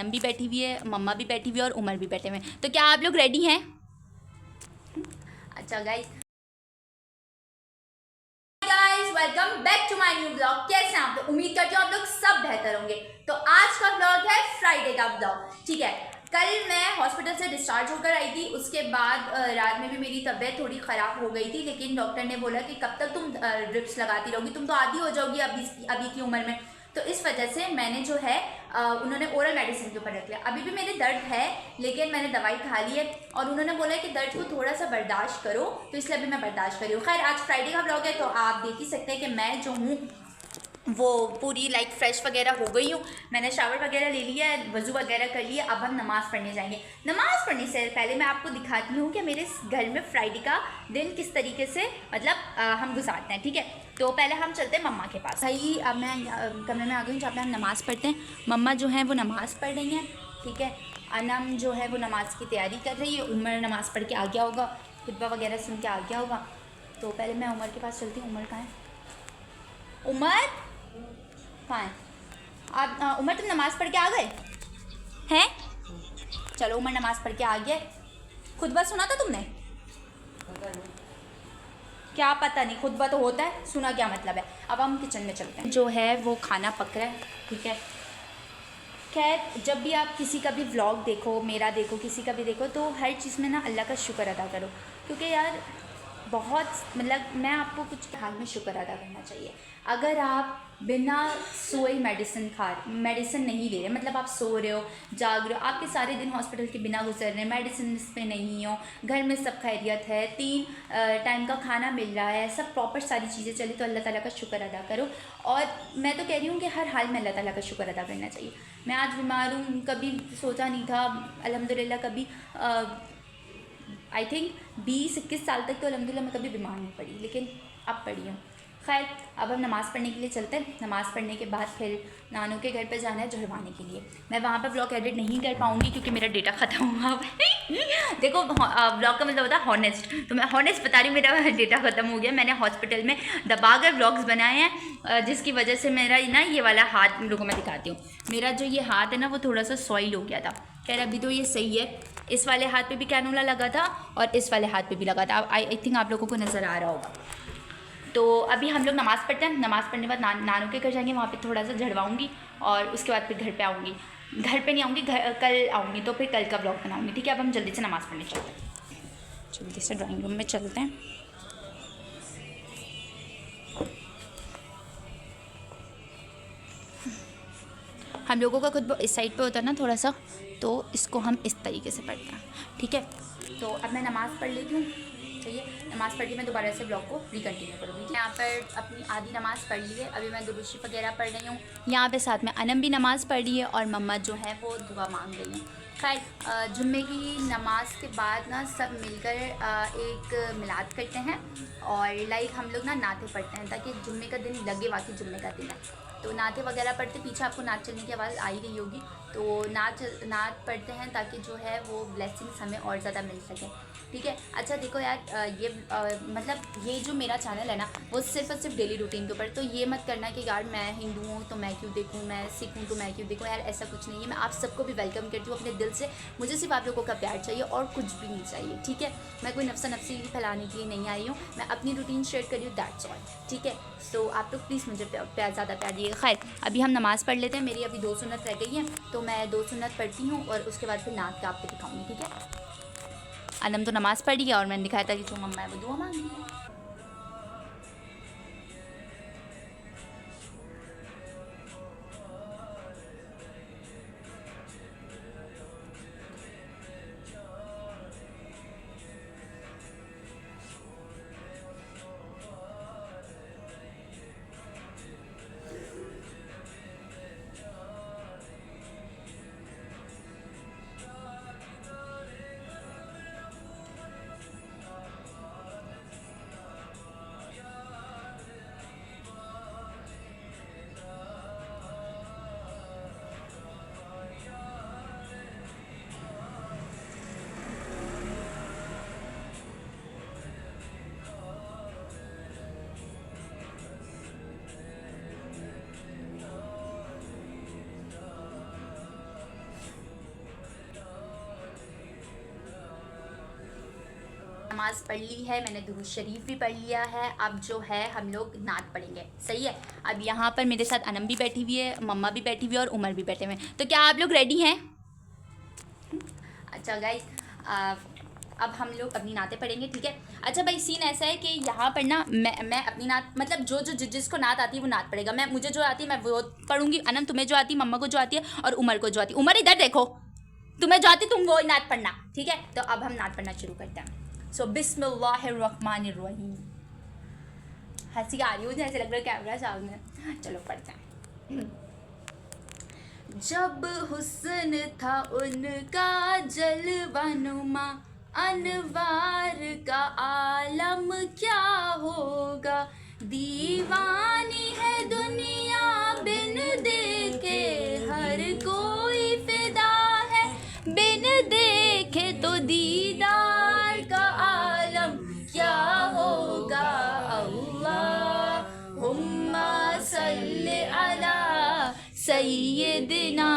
हम भी बैठी हुई है, मम्मा भी बैठी हुई है और उमर भी बैठे हुए हैं। तो क्या आप लोग रेडी हैं? अच्छा guys, welcome back to my new blog. कैसे हैं आप लोग? उम्मीद करती हूँ आप लोग सब बेहतर होंगे। तो आज का ब्लॉग है फ्राइडे का ब्लॉग, ठीक है। कल मैं हॉस्पिटल से डिस्चार्ज होकर आई थी, उसके बाद रात में भी मेरी तबीयत थोड़ी ख़राब हो गई थी, लेकिन डॉक्टर ने बोला कि कब तक तुम ड्रिप्स लगाती रहोगी, तुम तो आदी हो जाओगी अभी की उम्र में। तो इस वजह से मैंने जो है उन्होंने ओरल मेडिसिन के ऊपर रख लिया। अभी भी मेरे दर्द है, लेकिन मैंने दवाई खा ली है और उन्होंने बोला है कि दर्द को थोड़ा सा बर्दाश्त करो, तो इसलिए अभी मैं बर्दाश्त कर रही हूँ। खैर, आज फ्राइडे का ब्लॉग है तो आप देख ही सकते हैं कि मैं जो हूँ वो पूरी लाइक फ्रेश वगैरह हो गई हूँ। मैंने शावर वगैरह ले लिया है, वज़ू वगैरह कर लिया। अब हम नमाज़ पढ़ने जाएंगे। नमाज़ पढ़ने से पहले मैं आपको दिखाती हूँ कि मेरे घर में फ्राइडे का दिन किस तरीके से मतलब हम गुजारते हैं, ठीक है। तो पहले हम चलते हैं मम्मा के पास। भाई अब मैं कमरे में आ गई हूँ जहाँ पे हम नमाज़ पढ़ते हैं। मम्मा जो है वो नमाज़ पढ़ रही हैं, ठीक है। अनम जो है वो नमाज़ की तैयारी कर रही है। उमर नमाज़ पढ़ के आ गया होगा, खुतबा वगैरह सुन के आ गया होगा। तो पहले मैं उमर के पास चलती हूँ। उमर कहाँ है? उमर कहाँ है? आप उमर तुम नमाज़ पढ़ के आ गए हैं? चलो, उमर नमाज़ पढ़ के आ गया। खुतबा सुना था तुमने? क्या पता नहीं, खुतबा तो होता है, सुना क्या मतलब है। अब हम किचन में चलते हैं। जो है वो खाना पक रहा है, ठीक है। खैर, जब भी आप किसी का भी व्लॉग देखो, मेरा देखो, किसी का भी देखो, तो हर चीज़ में ना अल्लाह का शुक्र अदा करो, क्योंकि यार बहुत मतलब मैं आपको कुछ हाल में शुक्र अदा करना चाहिए। अगर आप बिना सोए मेडिसिन नहीं ले रहे, मतलब आप सो रहे हो, जाग रहे हो, आपके सारे दिन हॉस्पिटल के बिना गुजर रहे हैं, मेडिसिन पे नहीं हो, घर में सब खैरियत है, 3 टाइम का खाना मिल रहा है, सब प्रॉपर सारी चीज़ें चली, तो अल्लाह ताला का शुक्र अदा करो। और मैं तो कह रही हूँ कि हर हाल में अल्लाह ताला का शुक्र अदा करना चाहिए। मैं आज बीमार हूँ, कभी सोचा नहीं था, अल्हम्दुलिल्लाह कभी आई थिंक 20-21 साल तक तो अल्हम्दुलिल्लाह मैं कभी बीमार नहीं पड़ी, लेकिन अब पड़ी हूँ। खैर, अब हम नमाज़ पढ़ने के लिए चलते हैं। नमाज़ पढ़ने के बाद फिर नानू के घर पे जाना है झुलवाने के लिए। मैं वहाँ पे व्लॉग एडिट नहीं कर पाऊँगी क्योंकि मेरा डेटा ख़त्म हुआ है। देखो, व्लॉग का मतलब होता है हॉनेस्ट, तो मैं हॉनेस्ट बता रही हूँ, मेरा डेटा ख़त्म हो गया। मैंने हॉस्पिटल में दबाकर व्लॉग्स बनाए हैं, जिसकी वजह से मेरा ना ये वाला हाथ, लोगों को मैं दिखाती हूँ, मेरा जो ये हाथ है ना वो थोड़ा सा सॉइल हो गया था। खैर, अभी तो ये सही है। इस वाले हाथ पे भी कैनूला लगा था और इस वाले हाथ पे भी लगा था। आई थिंक आप लोगों को नज़र आ रहा होगा। तो अभी हम लोग नमाज़ पढ़ते हैं। नमाज़ पढ़ने के बाद नानू के घर जाएंगे, वहाँ पे थोड़ा सा झड़वाऊँगी और उसके बाद फिर घर पे आऊँगी। घर पे नहीं आऊँगी, कल आऊँगी, तो फिर कल का ब्लॉग बनाऊँगी, ठीक है। अब हम जल्दी से नमाज़ पढ़ने चलते हैं। जल्दी से ड्राइंग रूम में चलते हैं। हम लोगों का खुद इस साइड पे होता है ना थोड़ा सा, तो इसको हम इस तरीके से पढ़ते हैं, ठीक है। तो अब मैं नमाज़ पढ़ लेती हूँ, चाहिए। नमाज़ पढ़ के मैं दोबारा से ब्लॉग को रिकंटिन्यू करूँगी। यहाँ पर अपनी आधी नमाज़ पढ़ ली है, अभी मैं दुरूद शरीफ वगैरह पढ़ रही हूँ। यहाँ पे साथ में अनम भी नमाज़ पढ़ रही है और मम्मा जो है वो दुआ मांग रही हैं। खैर, जुम्मे की नमाज के बाद ना सब मिलकर एक मिलाद करते हैं और लाइक हम लोग ना नाते पढ़ते हैं, ताकि जुम्मे का दिन लगे वाकई जुम्मे का दिन है। तो नाते वगैरह पढ़ते, पीछे आपको नाच चलने की आवाज़ आ ही रही होगी। तो नाच पढ़ते हैं ताकि जो है वो ब्लेसिंग्स हमें और ज़्यादा मिल सके, ठीक है। अच्छा देखो यार, ये मतलब ये जो मेरा चैनल है ना वो सिर्फ और सिर्फ डेली रूटीन के ऊपर, तो ये मत करना कि यार मैं हिंदू हूँ तो मैं क्यों देखूँ, मैं सिख हूँ तो मैं क्यों देखूँ, यार ऐसा कुछ नहीं है। मैं आप सबको भी वेलकम करती हूँ अपने दिल से। मुझे सिर्फ आप लोगों का प्यार चाहिए और कुछ भी नहीं चाहिए, ठीक है। मैं कोई नफसा नफसी फैलाने के लिए नहीं आई हूँ, मैं अपनी रूटीन शेयर कर रही हूँ, दैट्स ऑल, ठीक है। सो आप लोग प्लीज़ मुझे ज़्यादा प्यार दिए। खैर, अभी हम नमाज़ पढ़ लेते हैं। मेरी अभी 2 सुन्नत रह गई हैं, तो मैं 2 सुन्नत पढ़ती हूँ और उसके बाद फिर नात का आपको दिखाऊंगी, ठीक है। अनम तो नमाज़ पढ़ी है और मैंने दिखाया था कि जो मम्मा है वो दुआ मांगी है। नमाज़ पढ़ ली है, मैंने दुरूद शरीफ भी पढ़ लिया है। अब जो है हम लोग नात पढ़ेंगे, सही है। अब यहाँ पर मेरे साथ अनम भी बैठी हुई है, मम्मा भी बैठी हुई है और उमर भी बैठे हुए हैं। तो क्या आप लोग रेडी हैं? अच्छा गाइस, अब हम लोग अपनी नातें पढ़ेंगे, ठीक है। अच्छा भाई, सीन ऐसा है कि यहाँ पर ना मैं अपनी नात, मतलब जो जो जिसको नात आती है वो नात पढ़ेगा। मुझे जो आती है मैं वो पढ़ूंगी। अनम तुम्हें जो आती है, मम्मा को जो आती है और उमर को जो आती है। उमर इधर देखो, तुम्हें जो आती तुम वो नात पढ़ना, ठीक है। तो अब हम नात पढ़ना शुरू करते हैं। सो बिस्मिल्लाहिर्रहमानिर्रहीम। हंसी आ रही हो, जैसे लग रहा है कैमरा सामने। चलो पढ़ते हैं। जब हुस्न था उनका जलवानुमा, अनवार का आलम क्या होगा। दीवानी है दुनिया बिन देखे, हर कोई फिदा है बिन देखे तो दीदार का आलम क्या होगा। अल्लाहुम्मा सल्ली अला सय्यिदिना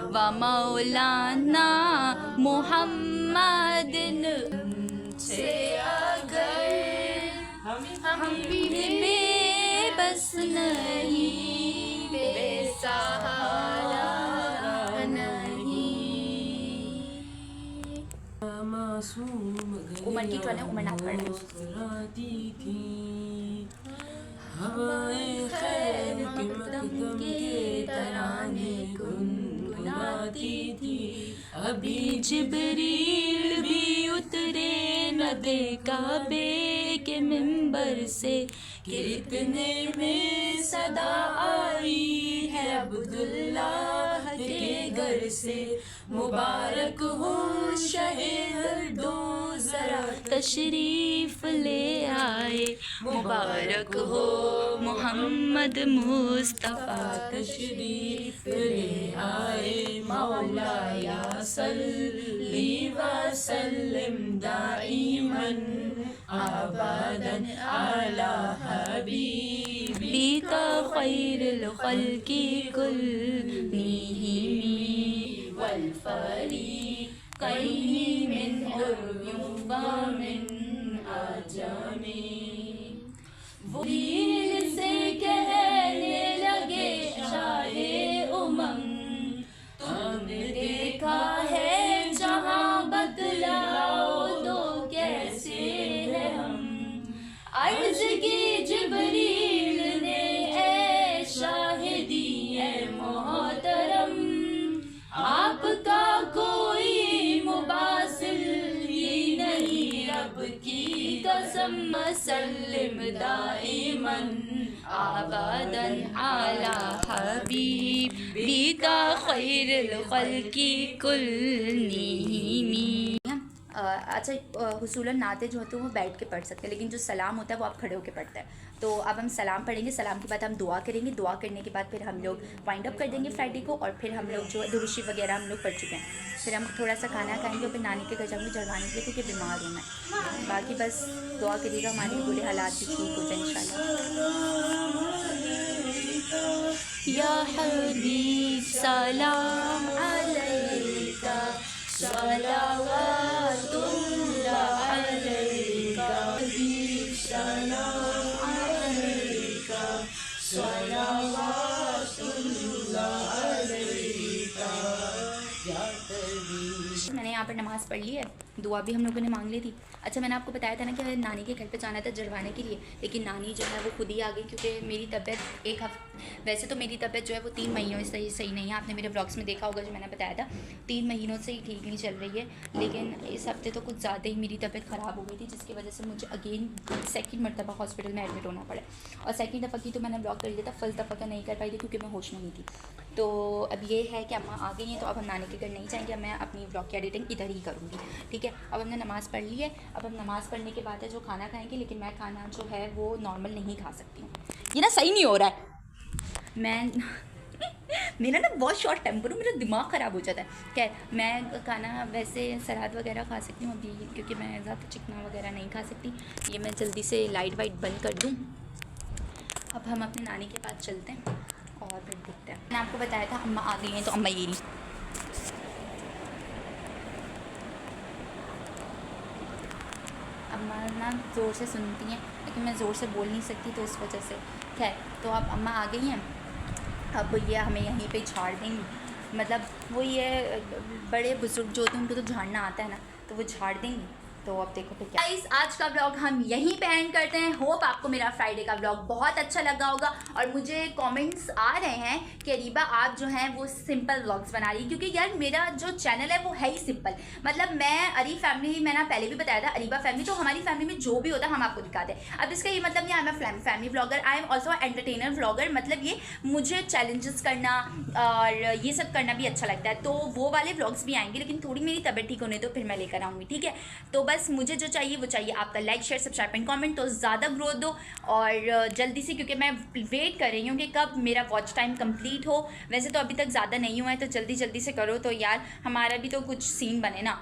व मौलाना मुहम्मदिन। से अगर हम भी बेबस नहीं, बेसहारा नहीं। उमर की टोन है, उमर नात पढ़ रहे। हवाएं खैर के मकदम के तराने गुनगुनाती थी। अभी जिब्रील भी उतरे न दे काबे के मिंबर से, कि इतने में सदा आई है अब्दुल्लाह के घर से। मुबारक हो शहर दो जरा तशरीफ ले आए, मुबारक हो मोहम्मद मुस्तफ़ा तशरीफ ले आए। मौलाया सल्ली व सल्लिम दाइमन अबदन अला हबीबिका खैरुल खल्क़ि कुल्लिहिम वल फरीक़ैनि मिन उर्बिन व मिन अजमी। वो दिल से कहने लगे शाहे उमंग, तुमने देखा है जहाँ, बतलाओ तो कैसे है हम। अर्ज़ की जिब्रील ने ए शाहिदी ए मोहतरम, आपका कोई मुबासिल ही नहीं रब की कसम। सल्लिम दाइमन आबादन आला हबीबिका खैरुल खल्क़ि कुल्लिहिम। अच्छा, हुसूलन नाते जो होते हैं वो बैठ के पढ़ सकते हैं, लेकिन जो सलाम होता है वो आप खड़े होकर पढ़ते हैं। तो अब हम सलाम पढ़ेंगे, सलाम के बाद हम दुआ करेंगे, दुआ करने के बाद फिर हम लोग वाइंड अप कर देंगे फ्राइडे को, और फिर हम लोग जो दुरूद शरीफ वगैरह हम लोग पढ़ चुके हैं। फिर हम थोड़ा सा खाना खाएंगे और फिर नानी के घर जाएंगे जड़वाने के लिए, क्योंकि बीमार हूँ मैं। बाकी बस दुआ करिएगा हमारे बुरे हालात भी ठीक हो जाए इंशाल्लाह। या हबीब सलाम अलैका सलावतुल्लाह अलैका, हबीब सलाम अलैका सलावतुल्लाह अलैका। मैंने यहाँ पर नमाज़ पढ़ ली है, दुआ भी हम लोगों ने मांग ली थी। अच्छा, मैंने आपको बताया था ना कि नानी के घर पे जाना था जड़वाने के लिए, लेकिन नानी जो है वो खुद ही आ गई, क्योंकि मेरी तबीयत एक हफ्ते, वैसे तो मेरी तबीयत जो है वो 3 महीनों से सही नहीं है। आपने मेरे ब्लॉग्स में देखा होगा जो मैंने बताया था, 3 महीनों से ही ठीक नहीं चल रही है, लेकिन इस हफ्ते तो कुछ ज़्यादा ही मेरी तबीयत ख़राब हो गई थी, जिसकी वजह से मुझे अगेन सेकंड मरतबा हॉस्पिटल में एडमिट होना पड़ा। और सेकंड दफ़ा की तो मैंने ब्लॉग कर लिया था, फर्स्ट दफ़ा का नहीं कर पाई थी क्योंकि मैं होश में नहीं थी। तो अब ये है कि अम्मा आ गई हैं, तो अब हम नानी के घर नहीं जाएंगे, मैं अपनी ब्लॉग की एडिटिंग इधर ही करूँगी, ठीक है। अब हमने नमाज़ पढ़ ली है, अब हम नमाज़ पढ़ने के बाद है जो खाना खाएंगे, लेकिन मैं खाना जो है वो नॉर्मल नहीं खा सकती हूँ। ये ना सही नहीं हो रहा है, मैं मेरा ना बहुत शॉर्ट टेम्पर हूँ, मेरा दिमाग ख़राब हो जाता है। खैर, मैं खाना वैसे सलाद वगैरह खा सकती हूँ अभी, क्योंकि मैं ज़्यादा चिकना वगैरह नहीं खा सकती। ये मैं जल्दी से लाइट वाइट बंद कर दूँ। अब हम अपने नानी के पास चलते हैं और फिर देखते हैं। मैंने आपको बताया था अम्मा आ गई हैं, तो अम्मा ये नहीं, अब इतना ज़ोर से सुनती हैं, लेकिन मैं ज़ोर से बोल नहीं सकती तो इस वजह से। खैर, तो अब अम्मा आ गई हैं, अब ये हमें यहीं पे झाड़ देंगी। मतलब वो ये बड़े बुजुर्ग जो होते हैं उनको तो झाड़ना आता है ना, तो वो झाड़ देंगी। तो अब देखो फिर क्या। गाइस, आज का व्लॉग हम यहीं पे एंड करते हैं। होप आपको मेरा फ्राइडे का व्लॉग बहुत अच्छा लगा होगा। और मुझे कमेंट्स आ रहे हैं कि अरीबा आप जो हैं वो सिंपल व्लॉग्स बना रही, क्योंकि यार मेरा जो चैनल है वो है ही सिंपल। मतलब मैं अरी फैमिली, मैंने पहले भी बताया था, अरीबा फैमिली, तो हमारी फैमिली में जो भी होता है हम आपको दिखाते हैं। अब इसका ये मतलब नहीं I am a family vlogger, I am also entertainer vlogger. मतलब ये मुझे चैलेंजेस करना और ये सब करना भी अच्छा लगता है, तो वो वाले व्लॉग्स भी आएंगे, लेकिन थोड़ी मेरी तबीयत ठीक होने तो फिर मैं लेकर आऊँगी, ठीक है। तो बस मुझे जो चाहिए वो चाहिए आपका like, share, subscribe and comment. तो ज़्यादा ग्रोथ दो और जल्दी से, क्योंकि मैं वेट कर रही हूँ कि कब मेरा वॉच टाइम कंप्लीट हो। वैसे तो अभी तक ज़्यादा नहीं हुआ है, तो जल्दी जल्दी से करो तो यार हमारा भी तो कुछ सीन बने ना,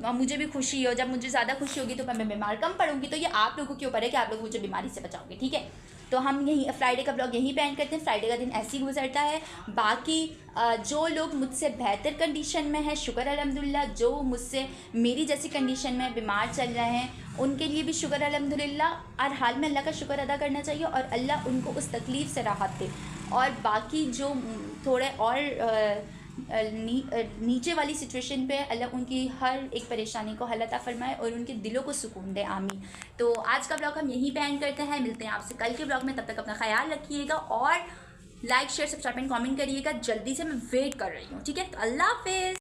और मुझे भी खुशी हो। जब मुझे ज़्यादा खुशी होगी तो मैं बीमार कम पड़ूंगी। तो ये आप लोगों के ऊपर है कि आप लोग मुझे बीमारी से बचाओगे, ठीक है। तो हम यहीं फ्राइडे का ब्लॉग यहीं पे एंड करते हैं। फ्राइडे का दिन ऐसे ही गुजरता है। बाकी जो लोग मुझसे बेहतर कंडीशन में है, शुक्र अल्हम्दुलिल्लाह। जो मुझसे मेरी जैसी कंडीशन में बीमार चल रहे हैं उनके लिए भी शुक्र अल्हम्दुलिल्लाह। हर हाल में अल्लाह का शुक्र अदा करना चाहिए और अल्लाह उनको उस तकलीफ़ से राहत दे। और बाकी जो थोड़े और नीचे वाली सिचुएशन पे अल्लाह उनकी हर एक परेशानी को हल अता फरमाए और उनके दिलों को सुकून दे, आमीन। तो आज का ब्लॉग हम यहीं पे एंड करते हैं। मिलते हैं आपसे कल के ब्लॉग में, तब तक अपना ख्याल रखिएगा और like, share, subscribe and comment करिएगा। जल्दी से मैं वेट कर रही हूँ, ठीक है। तो अल्लाह हाफिज़।